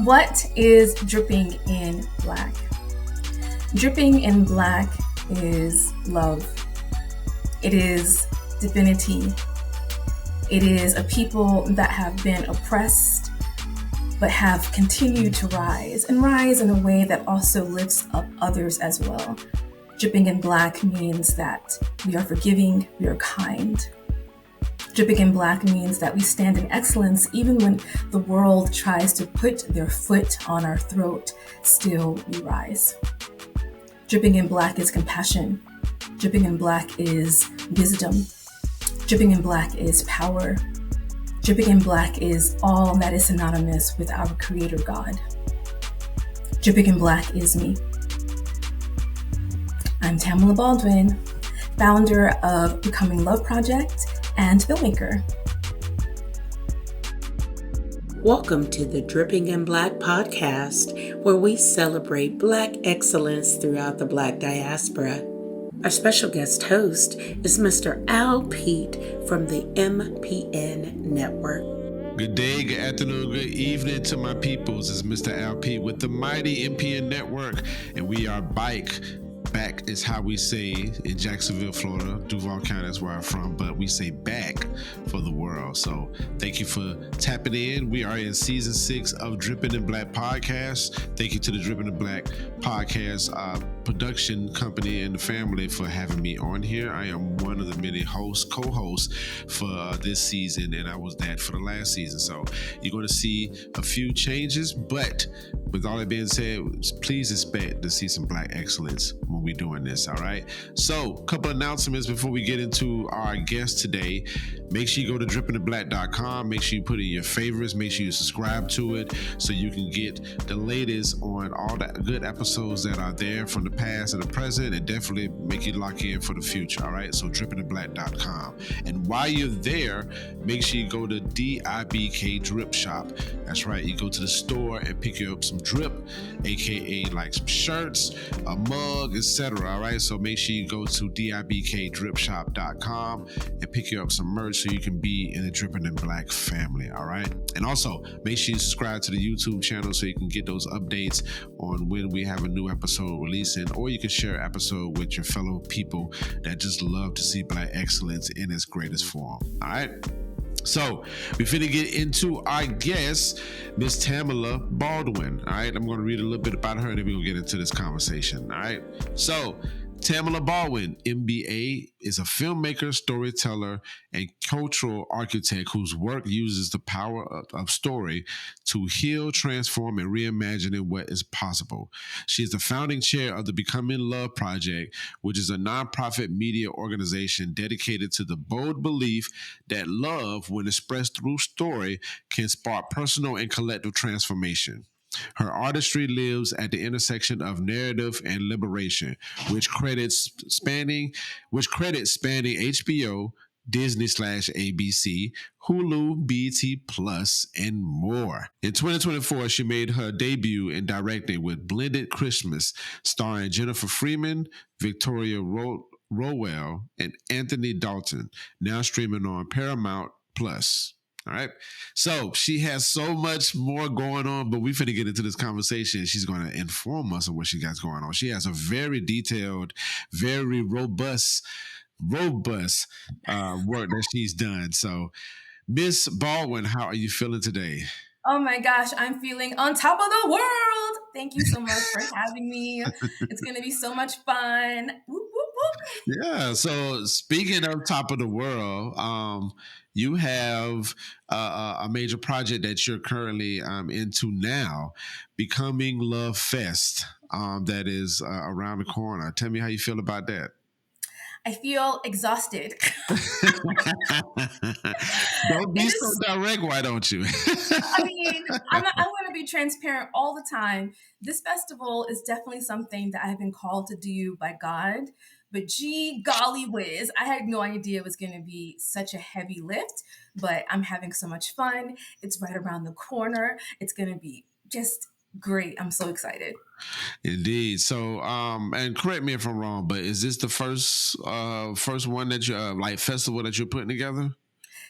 What is dripping in black? Dripping in black is love. It is divinity. It is a people that have been oppressed but have continued to rise and rise in a way that also lifts up others as well. Dripping in black means that we are forgiving, we are kind. Dripping in black means that we stand in excellence even when the world tries to put their foot on our throat, still we rise. Dripping in black is compassion. Dripping in black is wisdom. Dripping in black is power. Dripping in black is all that is synonymous with our Creator God. Dripping in black is me. I'm Tamala Baldwin, founder of Becoming Love Project and filmmaker. Welcome to the Dripping in Black podcast, where we celebrate Black excellence throughout the Black diaspora. Our special guest host is Mr. Al Pete from the MPN Network. Good day, good afternoon, good evening to my peoples. It's Mr. Al Pete with the mighty MPN Network, and we are back is how we say in Jacksonville, Florida. Duval County is where I'm from, but we say back for the world. So thank you for tapping in. We are in season 6 of Dripping in Black podcast. Thank you to the Dripping in Black podcast production company and the family for having me on here. I am one of the many co-hosts for this season, and I was that for the last season. So you're going to see a few changes, but with all that being said, please expect to see some Black excellence when we're doing this, all right? So, a couple announcements before we get into our guest today. Make sure you go to drippingtheblack.com. Make sure you put in your favorites. Make sure you subscribe to it so you can get the latest on all the good episodes that are there from the past and the present, and definitely make you lock in for the future, all right? So, drippingtheblack.com. And while you're there, make sure you go to DIBK Drip Shop. That's right. You go to the store and pick up some drip, aka like some shirts, a mug, etc. All right, so make sure you go to dibkdripshop.com and pick you up some merch so you can be in the Dripping in Black family. All right, and also make sure you subscribe to the YouTube channel so you can get those updates on when we have a new episode releasing, or you can share an episode with your fellow people that just love to see Black excellence in its greatest form. All right. So, we're finna get into our guest, Miss Tamala Baldwin. All right, I'm going to read a little bit about her and then we're going to get into this conversation. All right, so Tamala Baldwin, MBA, is a filmmaker, storyteller, and cultural architect whose work uses the power of story to heal, transform, and reimagine what is possible. She is the founding chair of the Becoming Love Project, which is a nonprofit media organization dedicated to the bold belief that love, when expressed through story, can spark personal and collective transformation. Her artistry lives at the intersection of narrative and liberation, which credits spanning HBO, Disney/ABC, Hulu, BT Plus, and more. In 2024, she made her debut in directing with Blended Christmas, starring Jennifer Freeman, Victoria Rowell, and Anthony Dalton, now streaming on Paramount Plus. All right. So she has so much more going on, but we're finna get into this conversation. She's going to inform us of what she got going on. She has a very detailed, very robust work that she's done. So, Miss Baldwin, how are you feeling today? Oh my gosh, I'm feeling on top of the world. Thank you so much for having me. It's going to be so much fun. Whoop, whoop, whoop. Yeah. So speaking of top of the world, you have a major project that you're currently into now, Becoming Love Fest, that is around the corner. Tell me how you feel about that. I feel exhausted. Don't be so direct, why don't you? I mean, I'm going to be transparent all the time. This festival is definitely something that I've been called to do by God. But gee, golly whiz, I had no idea it was going to be such a heavy lift. But I'm having so much fun. It's right around the corner. It's going to be just great. I'm so excited. Indeed. So, and correct me if I'm wrong, but is this the first one that you festival that you're putting together?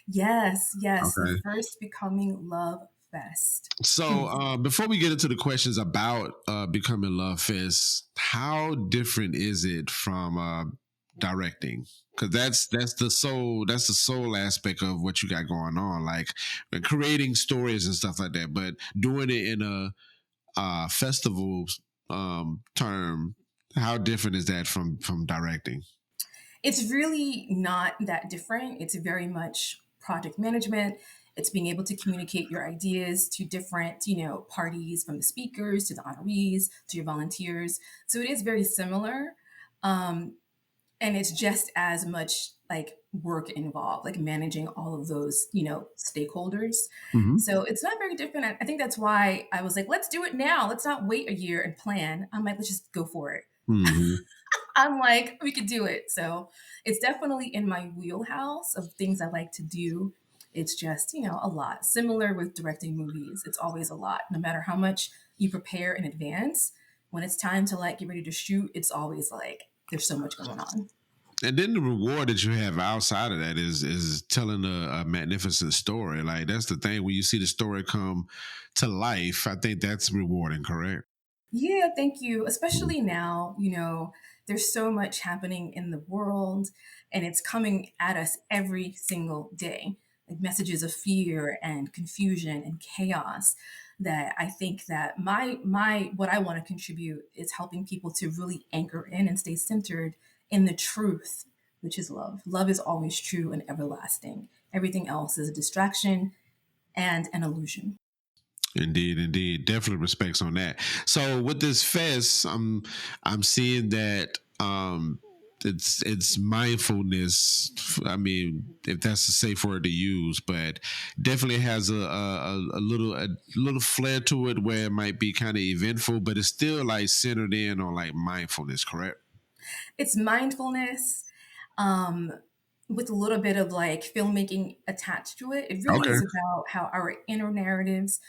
Yes. Okay. The first Becoming Love best. So before we get into the questions about becoming Love Fest, how different is it from directing? Because that's the sole aspect of what you got going on, like creating stories and stuff like that. But doing it in a festival term, how different is that from directing? It's really not that different. It's very much project management. It's being able to communicate your ideas to different, parties, from the speakers to the honorees to your volunteers. So it is very similar. Um, and it's just as much like work involved, like managing all of those, stakeholders. Hmm. So it's not very different. I think that's why I was like, let's do it now. Let's not wait a year and plan. I'm like, let's just go for it. Hmm. I'm like, we could do it. So it's definitely in my wheelhouse of things I like to do. It's just, a lot. Similar with directing movies. It's always a lot. No matter how much you prepare in advance, when it's time to like get ready to shoot, it's always like there's so much going on. And then the reward that you have outside of that is telling a magnificent story. Like that's the thing when you see the story come to life. I think that's rewarding. Correct. Yeah, thank you. Especially now, there's so much happening in the world and it's coming at us every single day. Like messages of fear and confusion and chaos that I think that my what I want to contribute is helping people to really anchor in and stay centered in the truth, which is love. Love is always true and everlasting. Everything else is a distraction and an illusion. Indeed, indeed, definitely respects on that. So with this fest, I'm seeing that it's mindfulness. I mean, if that's a safe word to use, but definitely has a little flair to it where it might be kind of eventful, but it's still like centered in on like mindfulness. Correct. It's mindfulness um, with a little bit of like filmmaking attached to it. It really Okay. is about how our inner narratives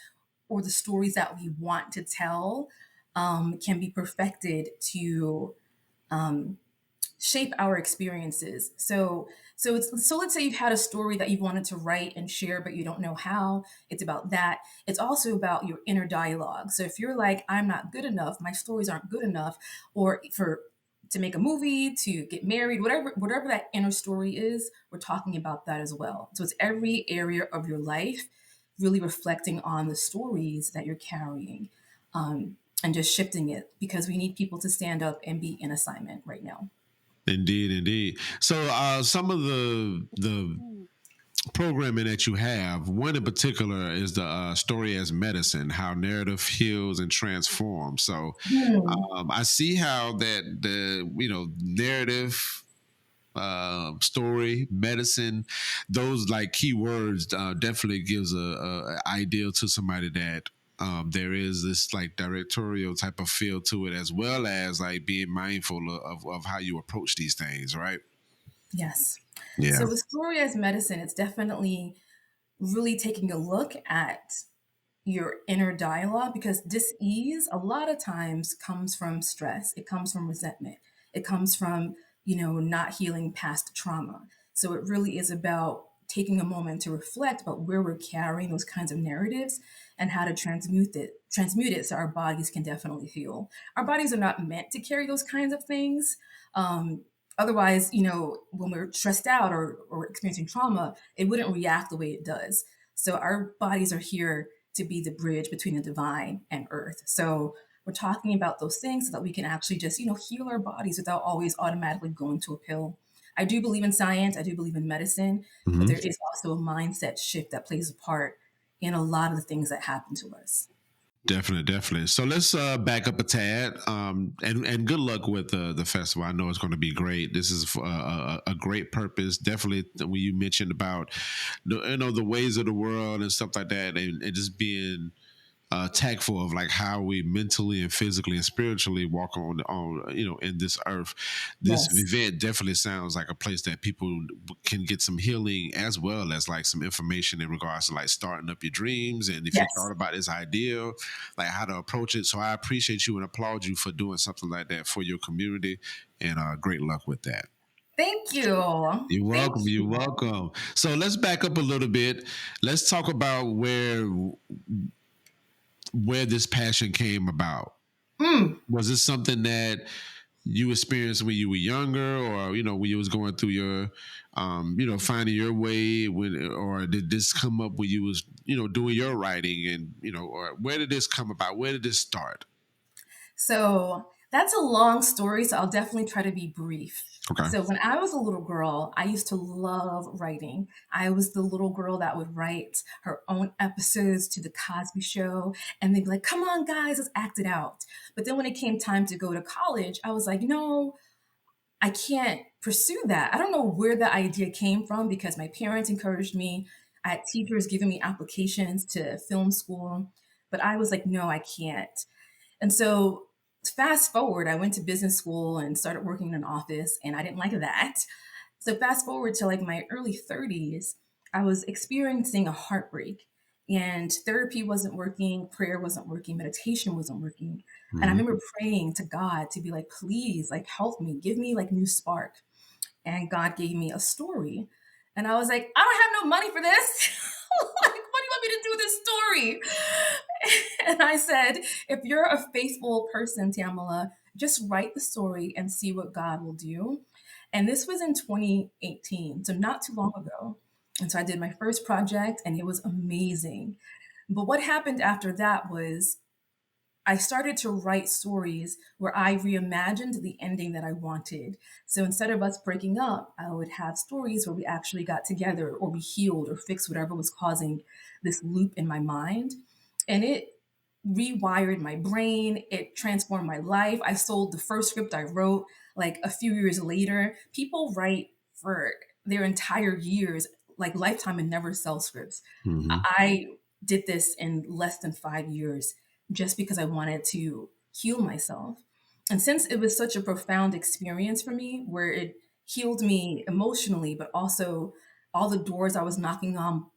or the stories that we want to tell can be perfected to shape our experiences. So let's say you've had a story that you've wanted to write and share, but you don't know how. It's about that. It's also about your inner dialogue. So if you're like, I'm not good enough, my stories aren't good enough, or for to make a movie, to get married, whatever that inner story is, we're talking about that as well. So it's every area of your life really reflecting on the stories that you're carrying, and just shifting it because we need people to stand up and be in assignment right now. Indeed, indeed. So some of the programming that you have, one in particular is the story as medicine, how narrative heals and transforms. So Hmm. I see how that the narrative, story, medicine, those like keywords definitely gives a ideal to somebody that there is this like directorial type of feel to it, as well as like being mindful of how you approach these things, right? Yes. Yeah. So with story as medicine, it's definitely really taking a look at your inner dialogue because dis-ease a lot of times comes from stress. It comes from resentment. It comes from, not healing past trauma. So it really is about taking a moment to reflect about where we're carrying those kinds of narratives and how to transmute it so our bodies can definitely heal. Our bodies are not meant to carry those kinds of things. Otherwise, when we're stressed out or experiencing trauma, it wouldn't react the way it does. So our bodies are here to be the bridge between the divine and earth. So we're talking about those things so that we can actually just, heal our bodies without always automatically going to a pill. I do believe in science, I do believe in medicine, but there Mhm. is also a mindset shift that plays a part in a lot of the things that happen to us. Definitely, definitely. So let's back up a tad, and good luck with the festival. I know it's going to be great. This is for a great purpose. Definitely, when you mentioned about the ways of the world and stuff like that, and just being tactful of like how we mentally and physically and spiritually walk on in this earth. This Yes. event definitely sounds like a place that people can get some healing as well as like some information in regards to like starting up your dreams, and if you thought Yes. about this idea, like how to approach it. So I appreciate you and applaud you for doing something like that for your community, and great luck with that. Thank you. You're Thank welcome. You're you. welcome. So let's back up a little bit. Let's talk about where this passion came about. Mm. Was this something that you experienced when you were younger, or when you was going through your, finding your way, or did this come up when you was doing your writing, and or where did this come about? Where did this start? So that's a long story, so I'll definitely try to be brief. Okay. So when I was a little girl, I used to love writing. I was the little girl that would write her own episodes to the Cosby Show, and they'd be like, "Come on, guys, let's act it out." But then when it came time to go to college, I was like, "No, I can't pursue that." I don't know where the idea came from because my parents encouraged me. I had teachers giving me applications to film school, but I was like, "No, I can't." And so fast forward, I went to business school and started working in an office, and I didn't like that. So fast forward to like my early 30s, I was experiencing a heartbreak, and therapy wasn't working, prayer wasn't working, meditation wasn't working. And I Mm-hmm. remember praying to God to be like, please, like help me, give me like new spark. And God gave me a story. And I was like, I don't have no money for this. Like, what do you want me to do with this story? And I said, if you're a faithful person, Tamala, just write the story and see what God will do. And this was in 2018, so not too long ago. And so I did my first project and it was amazing. But what happened after that was I started to write stories where I reimagined the ending that I wanted. So instead of us breaking up, I would have stories where we actually got together or we healed or fixed whatever was causing this loop in my mind. And it rewired my brain, it transformed my life. I sold the first script I wrote like a few years later. People write for their entire years, like lifetime, and never sell scripts. Mm-hmm. I did this in less than 5 years just because I wanted to heal myself. And since it was such a profound experience for me, where it healed me emotionally, but also all the doors I was knocking on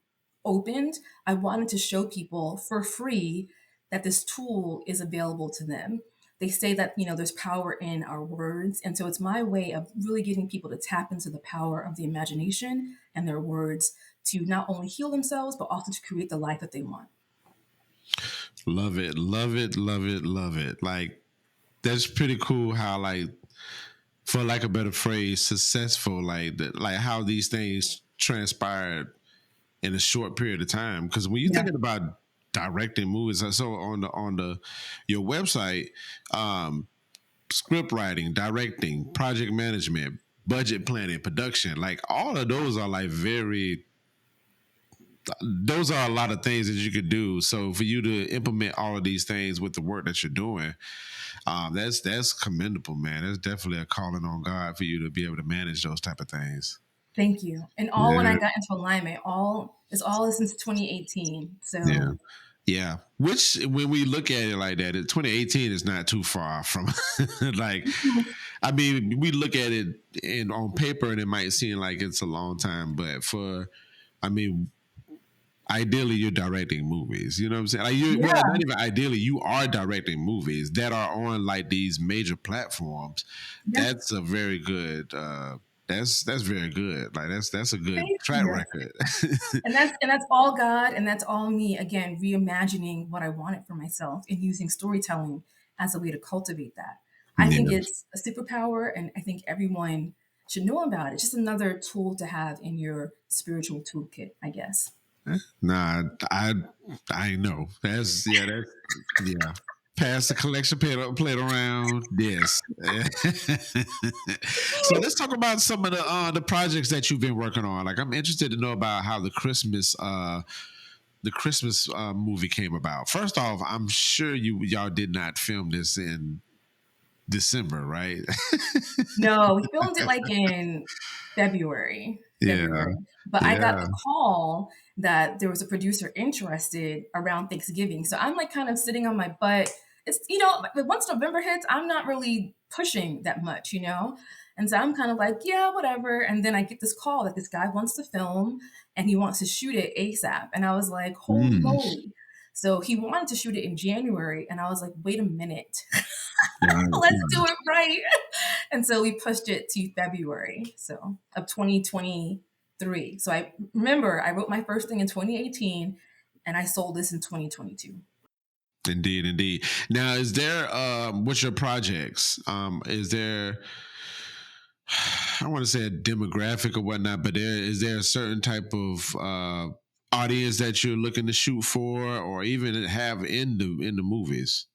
opened, I wanted to show people for free that this tool is available to them. They say that, there's power in our words. And so it's my way of really getting people to tap into the power of the imagination and their words to not only heal themselves, but also to create the life that they want. Love it, love it, love it, love it. Like, that's pretty cool how, like, for like a better phrase, successful, like how these things transpired in a short period of time. Because when you're Yeah. thinking about directing movies, so on the your website, script writing, directing, project management, budget planning, production, like all of those are like those are a lot of things that you could do. So for you to implement all of these things with the work that you're doing, that's commendable, man. That's definitely a calling on God for you to be able to manage those type of things. Thank you. And all when I Yeah, got into alignment, all since 2018. yeah, So yeah. Which, when we look at it like that, 2018 is not too far from like. I mean, we look at it on paper, and it might seem like it's a long time, but I mean, ideally you're directing movies. You know what I'm saying? Like, well, yeah, not even ideally, you are directing movies that are on like these major platforms. yeah. That's a very good. That's very good. Like, that's a good Thank track you. record. And that's all God, and that's all me again reimagining what I wanted for myself and using storytelling as a way to cultivate that. I think Yeah. it's a superpower, and I think everyone should know about it. It's just another tool to have in your spiritual toolkit, I guess. Nah, I know. That's yeah. Pass the collection plate around. Yes. So let's talk about some of the projects that you've been working on. Like, I'm interested to know about how the Christmas movie came about. First off, I'm sure y'all did not film this in December, right? No, we filmed it like in February. Yeah. February. But I got Yeah. the call that there was a producer interested around Thanksgiving. So I'm like kind of sitting on my butt. It's, but once November hits, I'm not really pushing that much. And so I'm kind of like, yeah, whatever. And then I get this call that this guy wants to film and he wants to shoot it ASAP. And I was like, holy Mm. moly. So he wanted to shoot it in January. And I was like, wait a minute. Let's do it right. And so we pushed it to February of 2023. So I remember I wrote my first thing in 2018 and I sold this in 2022. Indeed, indeed. Now, is there what's your projects? Is there I want to say a demographic or whatnot, but is there a certain type of audience that you're looking to shoot for, or even have in the movies?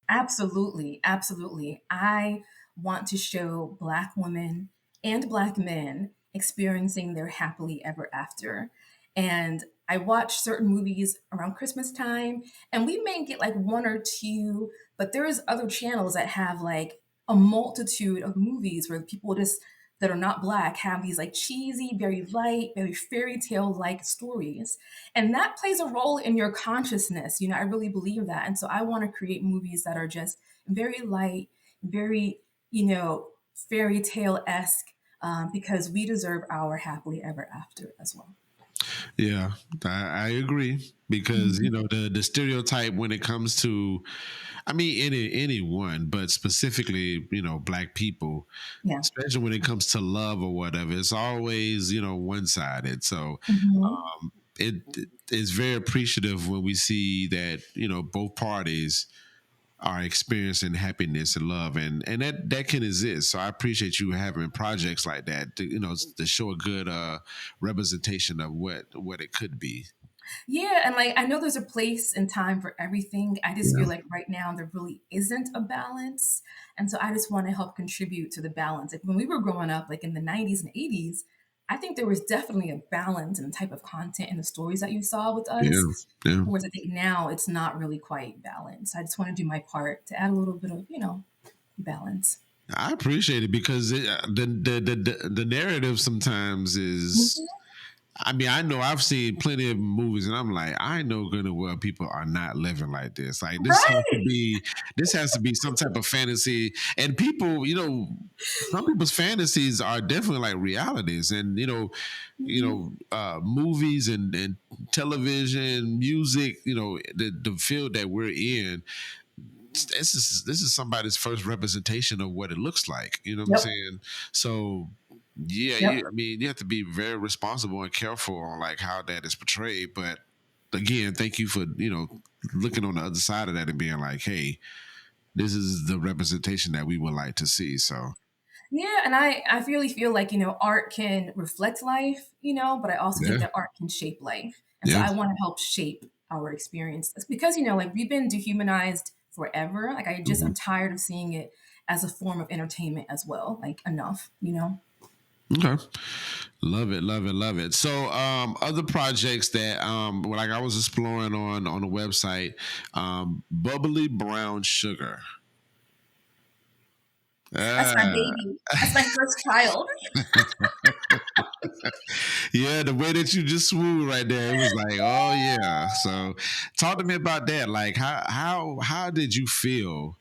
Absolutely, absolutely. I want to show Black women and Black men experiencing their happily ever after. And I watch certain movies around Christmas time, and we may get like one or two, but there's other channels that have like a multitude of movies where people just that are not Black have these like cheesy, very light, very fairy tale like stories. And that plays a role in your consciousness. I really believe that. And so I want to create movies that are just very light, very, fairy tale esque, because we deserve our happily ever after as well. Yeah, I agree because Mhm. the stereotype when it comes to, I mean, anyone, but specifically Black people, Yeah. especially when it comes to love or whatever, it's always one sided. So Hmm. it is very appreciative when we see that both parties are experiencing happiness and love, and that can exist. So I appreciate you having projects like that to to show a good representation of what it could be. Yeah, and like I know there's a place and time for everything. I just Yeah. feel like right now there really isn't a balance. And so I just want to help contribute to the balance. Like when we were growing up, like in the 90s and 80s, I think there was definitely a balance in the type of content and the stories that you saw with us. Yeah, yeah. Whereas I think now it's not really quite balanced. I just want to do my part to add a little bit of, balance. I appreciate it because the narrative sometimes is. Mhm. I mean, I know I've seen plenty of movies, and I'm like, I know good and well people are not living like this. Like Right. this has to be some type of fantasy, and people, some people's fantasies are definitely like realities, and Mhm. movies and television, music, the field that we're in, this is somebody's first representation of what it looks like. You know what I'm Yep. saying? So yeah, Yep. I mean, you have to be very responsible and careful on like how that is portrayed. But again, thank you for looking on the other side of that and being like, hey, this is the representation that we would like to see. So Yeah, and I really feel like, art can reflect life, but I also think yeah, that art can shape life. And so yeah. I want to help shape our experiences because, like we've been dehumanized forever. Like I'm Mhm. tired of seeing it as a form of entertainment as well. Like enough. Okay. Love it, love it, love it. So, other projects that, like I was exploring on the website, bubbly brown sugar. That's my Ah, baby. That's my first child. yeah, the way that you just swooned right there, it was like, oh yeah. So, talk to me about that. Like, how did you feel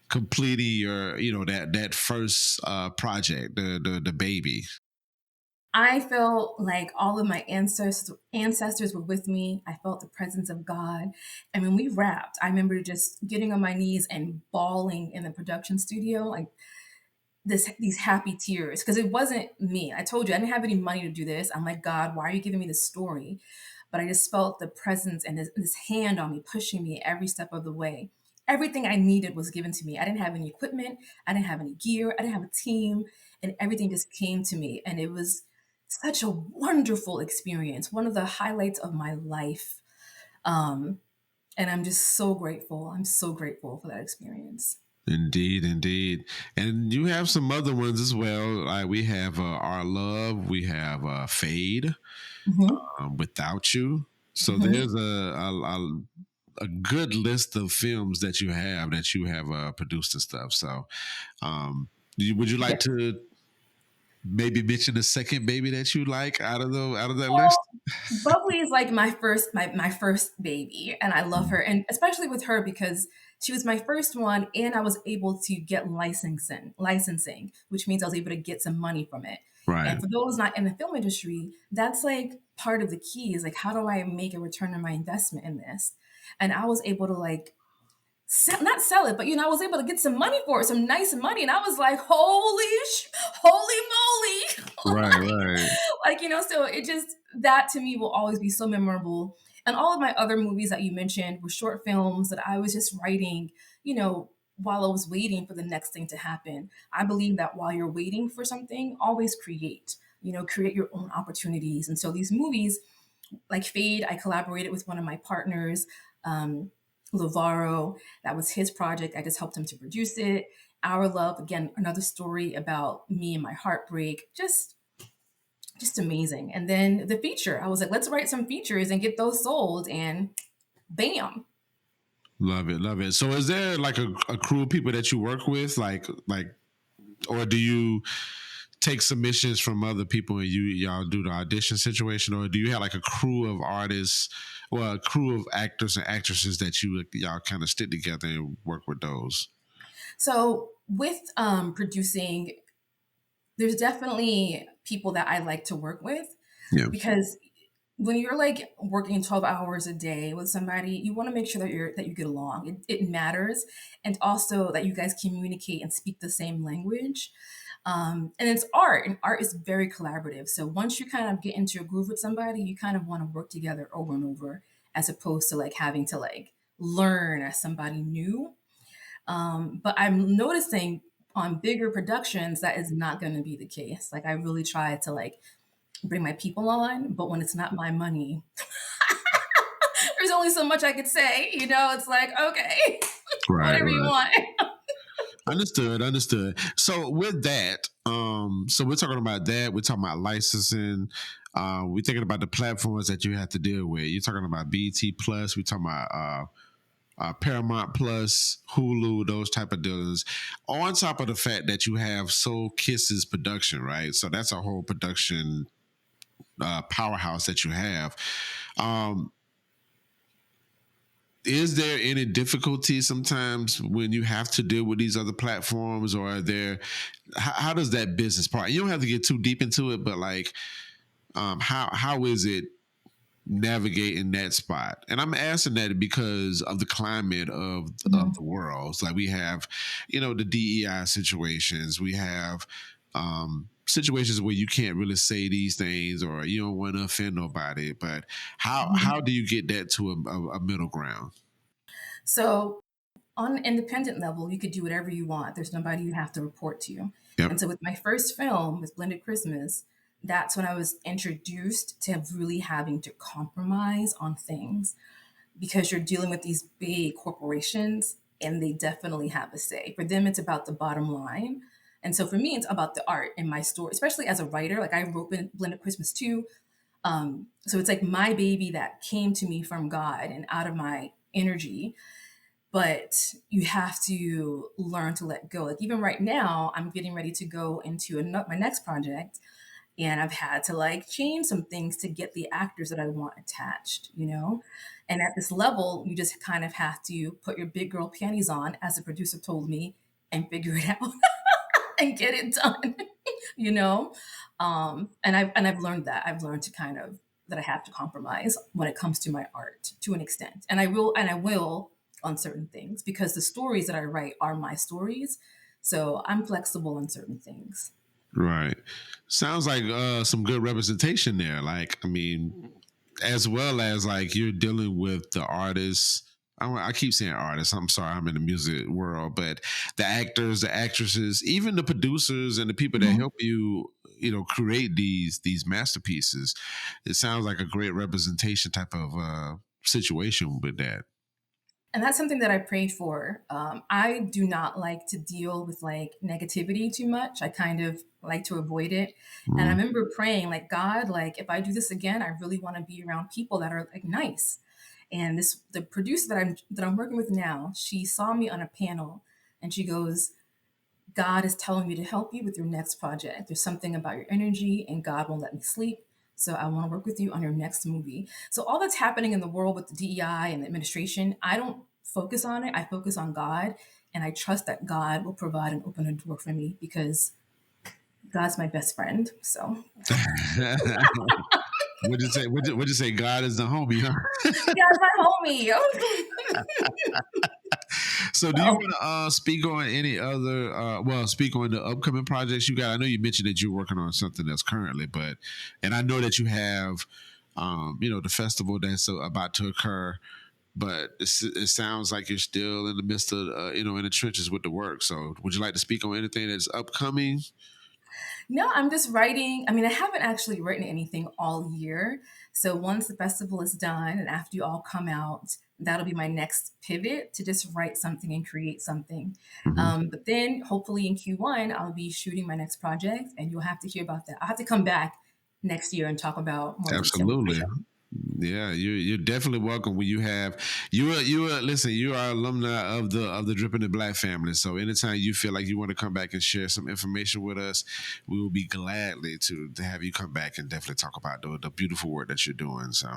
completing your, that first project, the baby? I felt like all of my ancestors were with me. I felt the presence of God. And when we wrapped, I remember just getting on my knees and bawling in the production studio, like these happy tears, because it wasn't me. I told you I didn't have any money to do this. I'm like, God, why are you giving me this story? But I just felt the presence and this hand on me, pushing me every step of the way. Everything I needed was given to me. I didn't have any equipment. I didn't have any gear. I didn't have a team. And everything just came to me. And it was such a wonderful experience, one of the highlights of my life. Um, and I'm just so grateful. I'm so grateful for that experience. Indeed, indeed. And you have some other ones as well. Like we have Our Love, we have Fade, Hmm. Without You. So Hmm. there's a good list of films that you have produced and stuff. So, would you like Yeah. to maybe mention the second baby that you like out of that Well, list? Bubbly is like my first baby, and I love her, and especially with her because she was my first one, and I was able to get licensing, which means I was able to get some money from it. Right. And for those not in the film industry, that's like part of the key is like how do I make a return on my investment in this? And I was able to like not sell it, but I was able to get some money for it, some nice money, and I was like, holy moly! Right, right. So it just that to me will always be so memorable. And all of my other movies that you mentioned were short films that I was just writing, while I was waiting for the next thing to happen. I believe that while you're waiting for something, always create. Create your own opportunities. And so these movies, like Fade, I collaborated with one of my partners, Lavaro. That was his project. I just helped him to produce it. Our Love, again, another story about me and my heartbreak. Just amazing. And then the feature, I was like, let's write some features and get those sold. And bam. Love it, love it. So is there like a crew of people that you work with, or do you take submissions from other people and y'all do the audition situation, or do you have like a crew of artists, a crew of actors and actresses that y'all kind of stick together and work with those? So with producing, there's definitely people that I like to work with, because when you're like working 12 hours a day with somebody, you want to make sure that you get along. It matters, and also that you guys communicate and speak the same language. And it's art, and art is very collaborative. So once you kind of get into a groove with somebody, you kind of want to work together over and over, as opposed to like having to like learn as somebody new. But I'm noticing on bigger productions that is not going to be the case. Like I really try to like bring my people on, but when it's not my money, there's only so much I could say. It's like, okay, Right, whatever you want. Understood. So with that, so we're talking about that. We're talking about licensing. We're thinking about the platforms that you have to deal with. You're talking about BT Plus. We're talking about Paramount Plus, Hulu, those type of deals. On top of the fact that you have Soul Kisses production, right? So that's a whole production powerhouse that you have. Is there any difficulty sometimes when you have to deal with these other platforms, or how does that business part? You don't have to get too deep into it, but like, how is it navigating that spot? And I'm asking that because of the climate of the world. It's like we have, the DEI situations. We have situations where you can't really say these things, or you don't want to offend nobody. But how do you get that to a middle ground? So on an independent level, you could do whatever you want. There's nobody you have to report to. Yep. And so with my first film, with Blended Christmas, that's when I was introduced to really having to compromise on things, because you're dealing with these big corporations and they definitely have a say. For them, it's about the bottom line. And so for me, it's about the art in my story, especially as a writer. Like I wrote Blended Christmas too. So it's like my baby that came to me from God and out of my energy. But you have to learn to let go. Like even right now, I'm getting ready to go into my next project, and I've had to like change some things to get the actors that I want attached. And at this level, you just kind of have to put your big girl panties on, as the producer told me, and figure it out and get it done. you know. And I've learned that. I've learned to kind of that I have to compromise when it comes to my art to an extent, and I will on certain things, because the stories that I write are my stories. So I'm flexible on certain things. Right. Sounds like some good representation there. Like, I mean, as well as like you're dealing with the artists. I keep saying artists. I'm sorry, I'm in the music world, but the actors, the actresses, even the producers and the people that help you, create these masterpieces. It sounds like a great representation type of situation with that. And that's something that I prayed for. I do not like to deal with like negativity too much. I kind of like to avoid it. And I remember praying, like, God, like if I do this again, I really want to be around people that are like nice. And the producer that I'm working with now, she saw me on a panel, and she goes, God is telling me to help you with your next project. There's something about your energy, and God won't let me sleep. So I want to work with you on your next movie. So all that's happening in the world with the DEI and the administration, I don't focus on it. I focus on God, and I trust that God will provide and open a door for me, because God's my best friend. So What'd you say? What'd you say? God is the homie, huh? God's my homie. So, do you So, want to speak on any other? Speak on the upcoming projects you got. I know you mentioned that you're working on something that's currently, and I know that you have, the festival that's about to occur. But it sounds like you're still in the midst of, in the trenches with the work. So, would you like to speak on anything that's upcoming? no, I'm just writing. I mean, I haven't actually written anything all year. So once the festival is done and after you all come out, that'll be my next pivot to just write something and create something. Mhm. But then hopefully in Q1, I'll be shooting my next project and you'll have to hear about that. I'll have to come back next year and talk about more details for Absolutely. sure. Yeah, you're definitely welcome. When you are alumni of the Dripping the Black family. So anytime you feel like you want to come back and share some information with us, we will be gladly to have you come back and definitely talk about the beautiful work that you're doing. So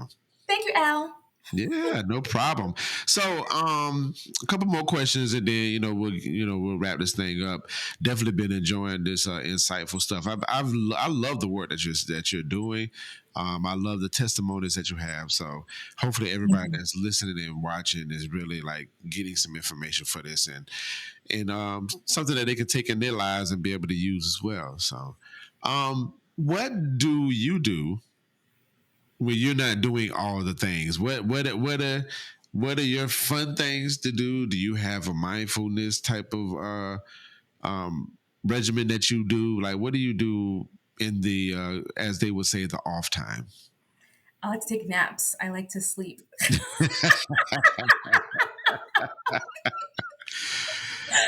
Thank you, Al. yeah, no problem. So, a couple more questions, and then we'll wrap this thing up. Definitely been enjoying this insightful stuff. I love the work that you're doing. I love the testimonies that you have. So, hopefully, Thank everybody you. that's listening and watching is really like getting some information for this and something that they can take in their lives and be able to use as well. So, what do you do when you're not doing all the things? What are your fun things to do? Do you have a mindfulness type of regimen that you do? Like, what do you do in the as they would say, the off time? I like to take naps. I like to sleep.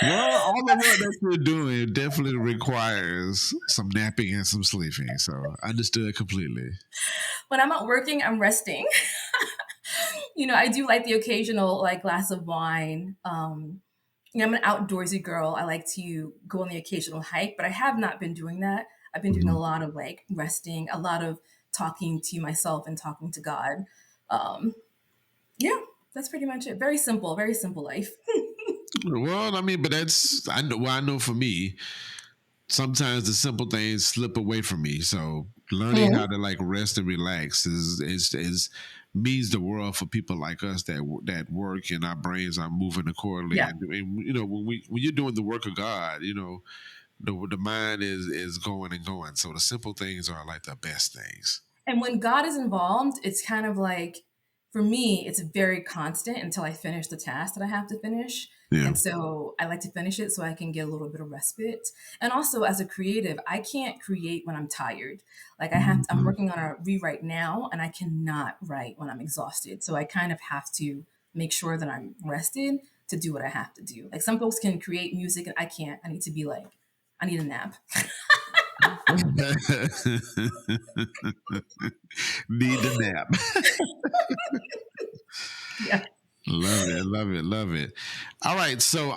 Well, all the work that you're doing definitely requires some napping and some sleeping. So understood completely. When I'm not working, I'm resting. I do like the occasional like glass of wine. I'm an outdoorsy girl. I like to go on the occasional hike, but I have not been doing that. I've been doing a Mhm. lot of like resting, a lot of talking to myself and talking to God. Um, yeah, that's pretty much it. Very simple life. Well, I mean, but that's I know. Well, I know for me, sometimes the simple things slip away from me. So learning how Mhm. to like rest and relax is means the world for people like us that work and our brains are moving accordingly. Yeah. And when you're doing the work of God, the mind is going and going. So the simple things are like the best things. And when God is involved, it's kind of like, for me, it's very constant until I finish the task that I have to finish. Yeah. And so I like to finish it so I can get a little bit of respite. And also, as a creative, I can't create when I'm tired. Like I'm Mhm. working on a rewrite now, and I cannot write when I'm exhausted. So I kind of have to make sure that I'm rested to do what I have to do. Like some folks can create music, and I can't. I need to be like, I need a nap. Need the nap. Yeah. Love it, love it, love it. All right, so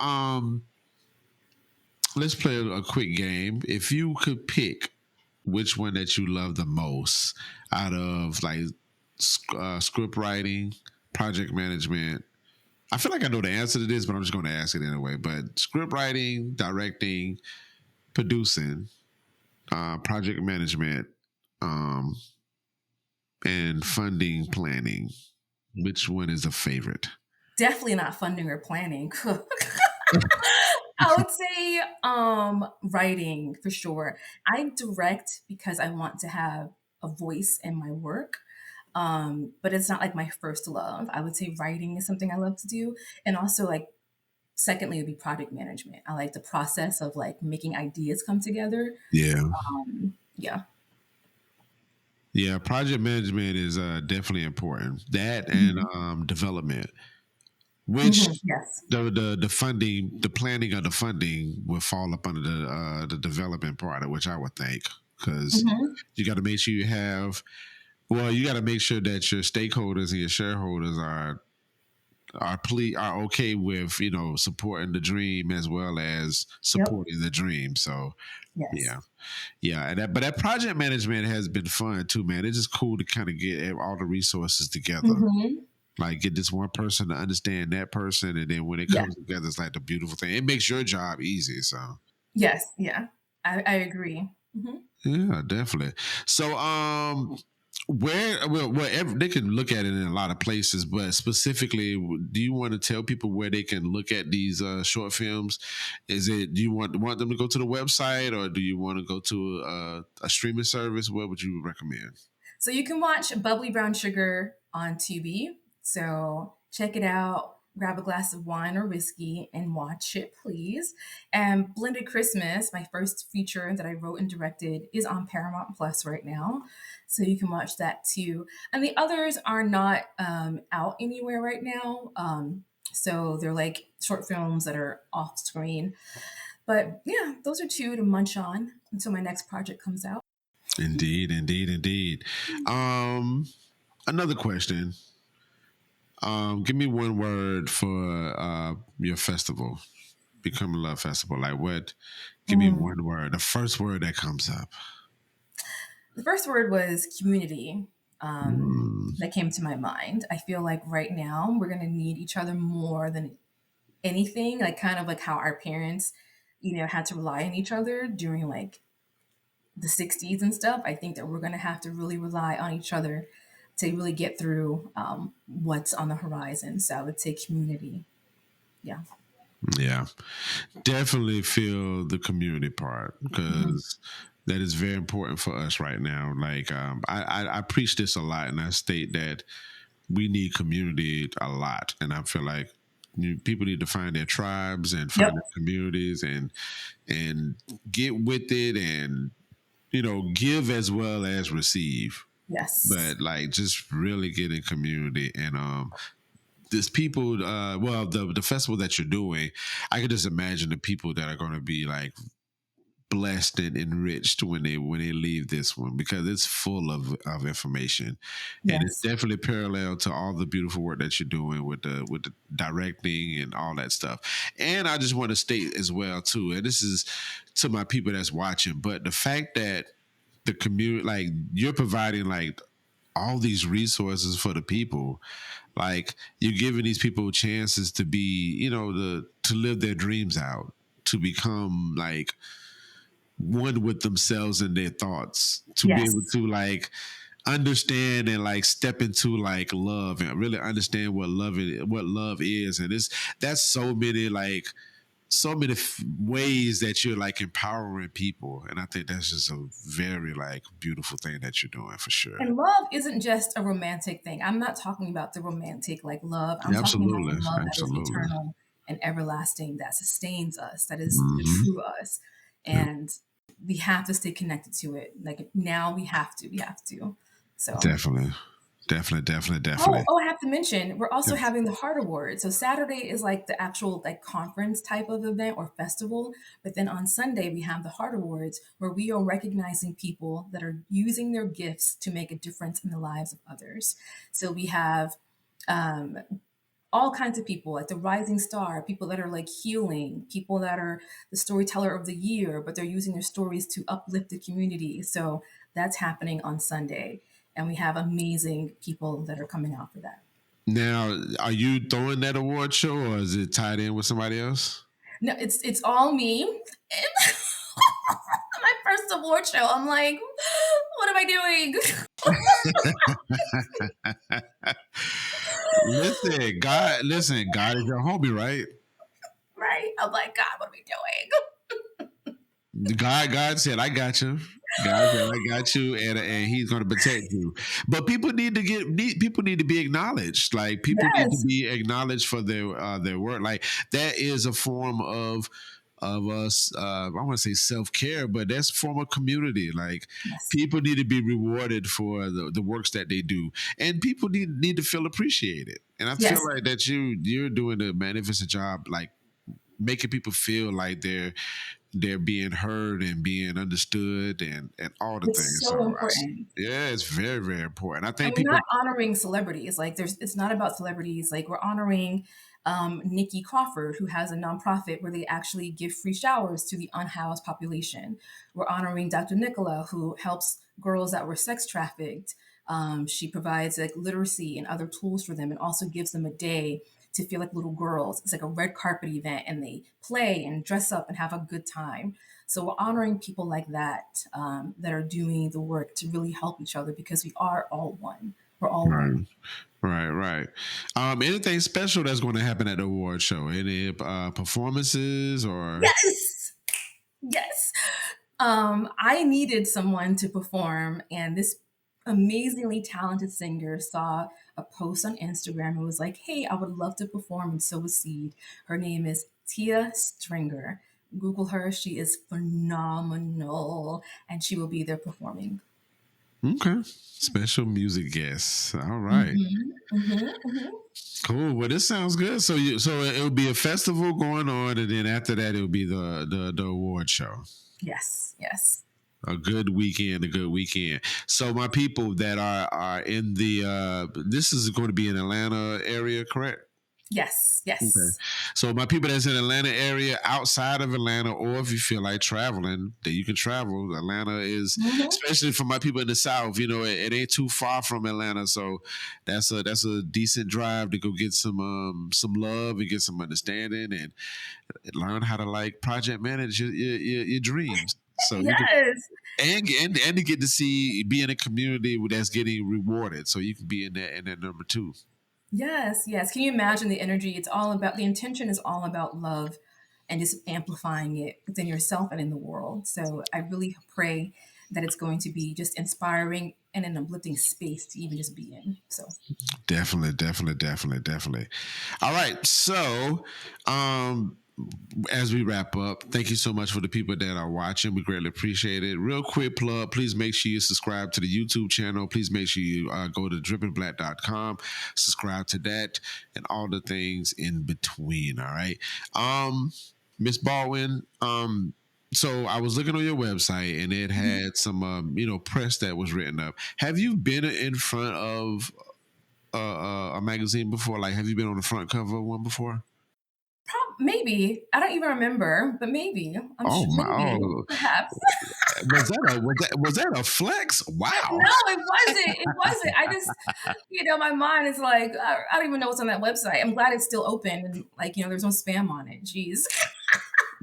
let's play a quick game. If you could pick which one that you love the most out of like script writing, project management. I feel like I know the answer to this, but I'm just going to ask it anyway. But script writing, directing, producing, project management, um, and funding planning. Which one is a favorite? Definitely not funding or planning. I would say writing for sure. I direct because I want to have a voice in my work. But it's not like my first love. I would say writing is something I love to do. And also like secondly would be project management. I like the process of like making ideas come together. Yeah. Yeah. Yeah, project management is definitely important. That and Mhm. development, which Mhm. Yes. the funding, the planning of the funding will fall up under the development part, of which I would think, because Mhm. you got to make sure you got to make sure that your stakeholders and your shareholders are okay with supporting the dream as well as Yep. supporting the dream. So Yes. yeah. Yeah, but that project management has been fun too, man. It's just cool to kind of get all the resources together. Mhm. Like get this one person to understand that person, and then when it Yeah. comes together, it's like the beautiful thing. It makes your job easy. So Yes. Yeah. I agree. Mhm. yeah, definitely. So they can look at it in a lot of places, but specifically, do you want to tell people where they can look at these short films? Do you want them to go to the website, or do you want to go to a streaming service? What would you recommend? So you can watch Bubbly Brown Sugar on Tubi. So check it out. Grab a glass of wine or whiskey and watch it, please. And Blended Christmas, my first feature that I wrote and directed, is on Paramount Plus right now. So you can watch that too. And the others are not out anywhere right now. So they're like short films that are off screen. But yeah, those are two to munch on until my next project comes out. Indeed, indeed, indeed. Another question. Give me one word for your festival, Become a Love Festival. Like what? Give me one word. The first word that comes up. The first word was community. Mm, That came to my mind. I feel like right now we're going to need each other more than anything, like kind of like how our parents, had to rely on each other during like the 60s and stuff. I think that we're going to have to really rely on each other to really get through what's on the horizon. So I would say community. Yeah. yeah, definitely feel the community part because that is very important for us right now. Like I preach this a lot, and I state that we need community a lot, and I feel like people need to find their tribes and find Yep. their communities and get with it and give as well as receive, Yes. but like just really get in community and there's people well the festival that you're doing, I could just imagine the people that are going to be like blessed and enriched when they leave this one because it's full of information, and it's Yes. definitely parallel to all the beautiful work that you're doing with the directing and all that stuff. And I just want to state as well too, and this is to my people that's watching, but the fact that the community, like you're providing like all these resources for the people, like you're giving these people chances to be, to live their dreams out, to become like one with themselves and their thoughts, to be able Yes. to like understand and like step into like love and really understand what love is. And that's so many ways that you're like empowering people, and I think that's just a very like beautiful thing that you're doing for sure. And love isn't just a romantic thing. I'm not talking about the romantic like love. I'm talking about the Absolutely, love that is absolutely. eternal and everlasting, that sustains us, that is the Hmm. true us. And we have to stay connected to it. Like now we have to. So Definitely, definitely, definitely, Oh, definitely. oh, I have to mention, we're also Yes. having the Heart Awards. So Saturday is like the actual like conference type of event or festival, but then on Sunday we have the Heart Awards where we are recognizing people that are using their gifts to make a difference in the lives of others. So we have um, all kinds of people, like the rising star, people that are like healing, people that are the storyteller of the year, but they're using their stories to uplift the community. So that's happening on Sunday. And we have amazing people that are coming out for that. Now, are you throwing that award show, or is it tied in with somebody else? No, it's all me. My first award show. I'm like, what am I doing? Listen, God is your homie, right? Right? I'm like, God, what are we doing? God said, "I got you." God said, "I got you," and He's going to protect you. But people need to be acknowledged. Like people need to Yes. be acknowledged for their work. Like that is a form of us. I want to say self care, but that's a form of community. Like Yes. people need to be rewarded for the works that they do, and people need to feel appreciated. And I feel Yes. like that you're doing a magnificent job, like making people feel like they're being heard and being understood and all the It's things. So so important. yeah, it's very very important. I And think we're people. not honoring celebrities. Like it's not about celebrities. Like we're honoring Nikki Crawford, who has a nonprofit where they actually give free showers to the unhoused population. We're honoring Dr. Nicola, who helps girls that were sex trafficked. She provides like literacy and other tools for them, and also gives them a day to feel like little girls. It's like a red carpet event, and they play and dress up and have a good time. So we're honoring people like that, that are doing the work to really help each other, because we are all one. We're all Right. one. Right. Anything special that's going to happen at the award show? Any performances or? Yes. Yes. I needed someone to perform, and this amazingly talented singer saw a post on Instagram and was like, "Hey, I would love to perform and sow a seed." Her name is Tia Stringer. Google her. She is phenomenal, and she will be there performing. Okay. Special music guests. All right. Hmm. Hmm. Hmm. Cool. Well, this sounds good. So it will be a festival going on, and then after that, it will be the award show. Yes. Yes. A good weekend, a good weekend. So my people that are in the this is going to be in Atlanta area, correct? Yes. Okay. Yes. So my people that's in Atlanta area, outside of Atlanta, or if you feel like traveling, then you can travel. Atlanta is, Hmm. especially for my people in the South, it ain't too far from Atlanta, so that's a decent drive to go get some love and get some understanding and learn how to like project manage your dreams. So you can Yes. and to get to be in a community that's getting rewarded, so you can be in that number two. Yes, yes. Can you imagine the energy? It's all about the intention is all about love and just amplifying it within yourself and in the world. So I really pray that it's going to be just inspiring and an uplifting space to even just be in. So Definitely. All right. So, as we wrap up, thank you so much for the people that are watching. We greatly appreciate it. Real quick plug, please make sure you subscribe to the YouTube channel. Please make sure you go to drippingblack.com, subscribe to that, and all the things in between. All right. Miss Baldwin, so I was looking on your website and it had some, press that was written up. Have you been in front of a magazine before? Like, have you been on the front cover of one before? maybe I don't even remember, but maybe I'm Oh sure, my! maybe Oh, perhaps. was that a flex? Wow! No, it wasn't. It wasn't. I just, my mind is like, I don't even know what's on that website. I'm glad it's still open and like, there's no spam on it. Jeez.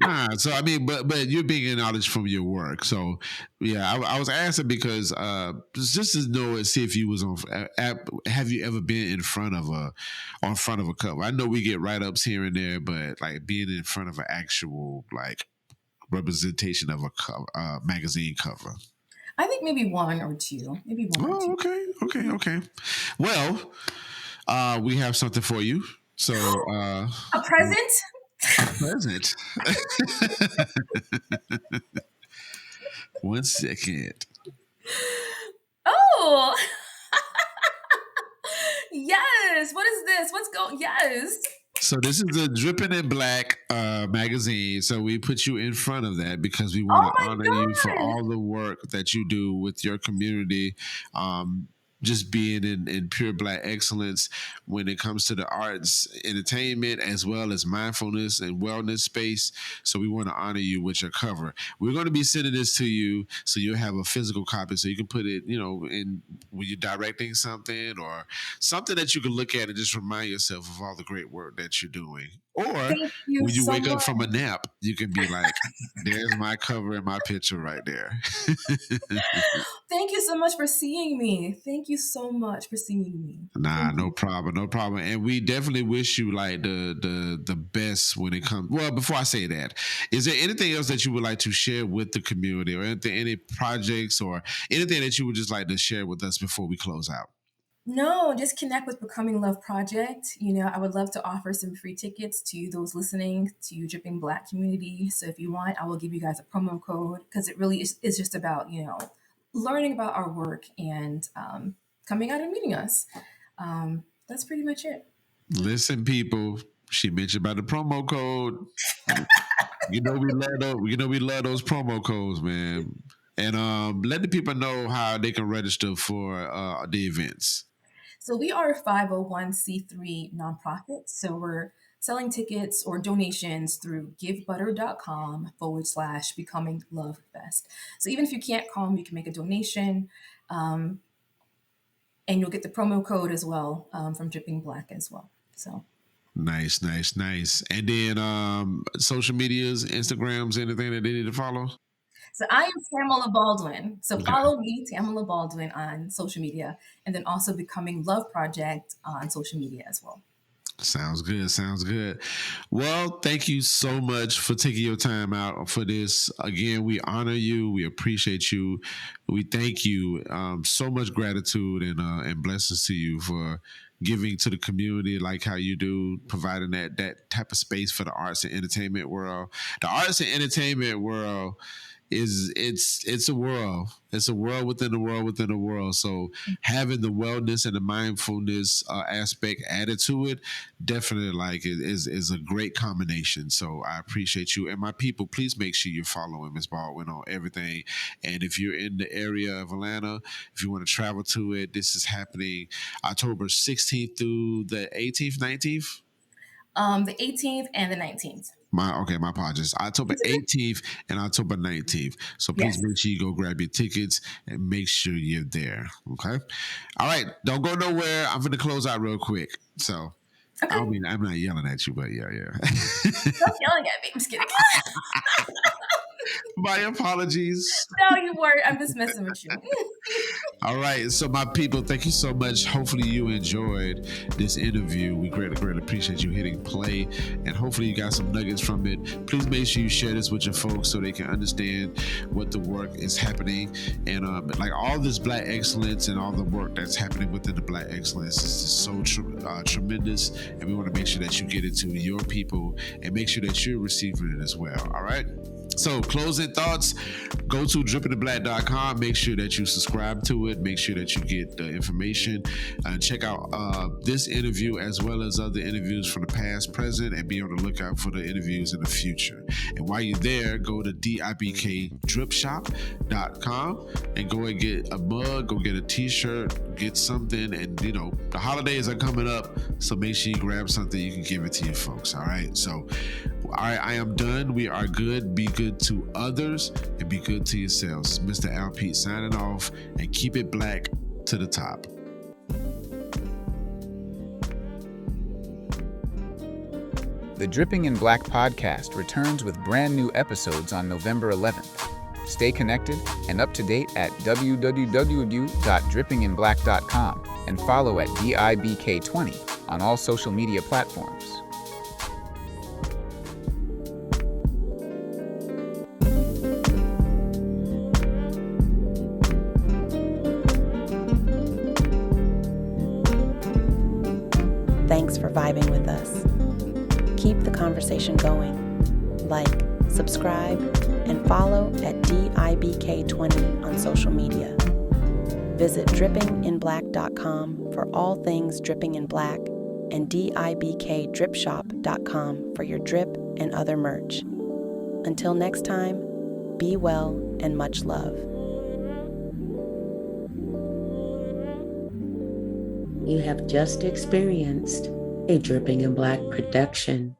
Nah, so I mean, but you're being acknowledged from your work. So yeah, I was asking because just to know and see if you was on. Have you ever been on front of a cover? I know we get write ups here and there, but like being in front of an actual like representation of a magazine cover. I think maybe one or two. Maybe one or Oh, two. okay. Well, we have something for you. So, A present? a present. One second. Oh, yes. What is this? What's going? Yes. So this is the Dripping in Black magazine. So we put you in front of that because we want Oh to my honor you for God. all the work that you do with your community. Just being in pure Black excellence when it comes to the arts, entertainment, as well as mindfulness and wellness space. So we want to honor you with your cover. We're going to be sending this to you so you'll have a physical copy so you can put it, in when you're directing something or something that you can look at and just remind yourself of all the great work that you're doing. Or Thank you when you so wake up much. from a nap, you can be like, there's my cover and my picture right there. Thank you so much for seeing me. Thank you so much for seeing me. Nah, Thank no you. problem, no problem. And we definitely wish you like the best when it comes. Well, before I say that, is there anything else that you would like to share with the community, or anything, any projects, or anything that you would just like to share with us before we close out? No, just connect with Becoming Love Project. I would love to offer some free tickets to those listening to Dripping Black community. So if you want, I will give you guys a promo code because it really is just about, learning about our work and coming out and meeting us. That's pretty much it. Listen, people, she mentioned about the promo code. We love those promo codes, man. And let the people know how they can register for the events. So we are a 501c3 nonprofit. So we're selling tickets or donations through givebutter.com/ becoming love fest. So even if you can't come, you can make a donation, and you'll get the promo code as well, from Dripping Black as well. So Nice, nice, nice. And then social medias, Instagrams, anything that they need to follow? So I am Tamala Baldwin. So Okay. follow me, Tamala Baldwin, on social media, and then also Becoming Love Project on social media as well. Sounds good. Sounds good. Well, thank you so much for taking your time out for this. Again, we honor you. We appreciate you. We thank you. So much gratitude and blessings to you for giving to the community like how you do, providing that type of space for the arts and entertainment world. The arts and entertainment world it's a world. It's a world within a world within a world. So having the wellness and the mindfulness aspect added to it, definitely like it is a great combination. So I appreciate you and my people. Please make sure you're following Ms. Baldwin on everything. And if you're in the area of Atlanta, if you want to travel to it, this is happening October 16th through the 18th, 19th. The 18th and the 19th. My apologies. October 18th and October 19th. So please Yes. make sure you go grab your tickets and make sure you're there. Okay. All right. Don't go nowhere. I'm going to close out real quick. So Okay. I'm not yelling at you, but yeah. Stop yelling at me. I'm just kidding. My apologies. No, you weren't. I'm just messing with you. All right. So my people, thank you so much. Hopefully you enjoyed this interview. We greatly appreciate you hitting play and hopefully you got some nuggets from it. Please make sure you share this with your folks so they can understand what the work is happening. And like all this Black excellence and all the work that's happening within the Black excellence is just so tremendous. And we want to make sure that you get it to your people and make sure that you're receiving it as well. All right. So closing thoughts, go to drippingtheblack.com. Make sure that you subscribe to it. Make sure that you get the information. Check out this interview as well as other interviews from the past, present, and be on the lookout for the interviews in the future. And while you're there, go to dibkdripshop.com and go and get a mug, go get a t-shirt, get something. And, you know, the holidays are coming up, so make sure you grab something you can give it to your folks. All right. So, all right, I am done. We are good. Be good to others and be good to yourselves. Mr. LP signing off and keep it black to the top. The Dripping in Black podcast returns with brand new episodes on November 11th. Stay connected and up to date at www.drippinginblack.com and follow at DIBK20 on all social media platforms. Thanks for vibing with us. Keep the conversation going. Like, subscribe, and follow at DIBK20 on social media. Visit drippinginblack.com for all things Dripping in Black and dibkdripshop.com for your drip and other merch. Until next time, be well and much love. You have just experienced a Dripping in Black production.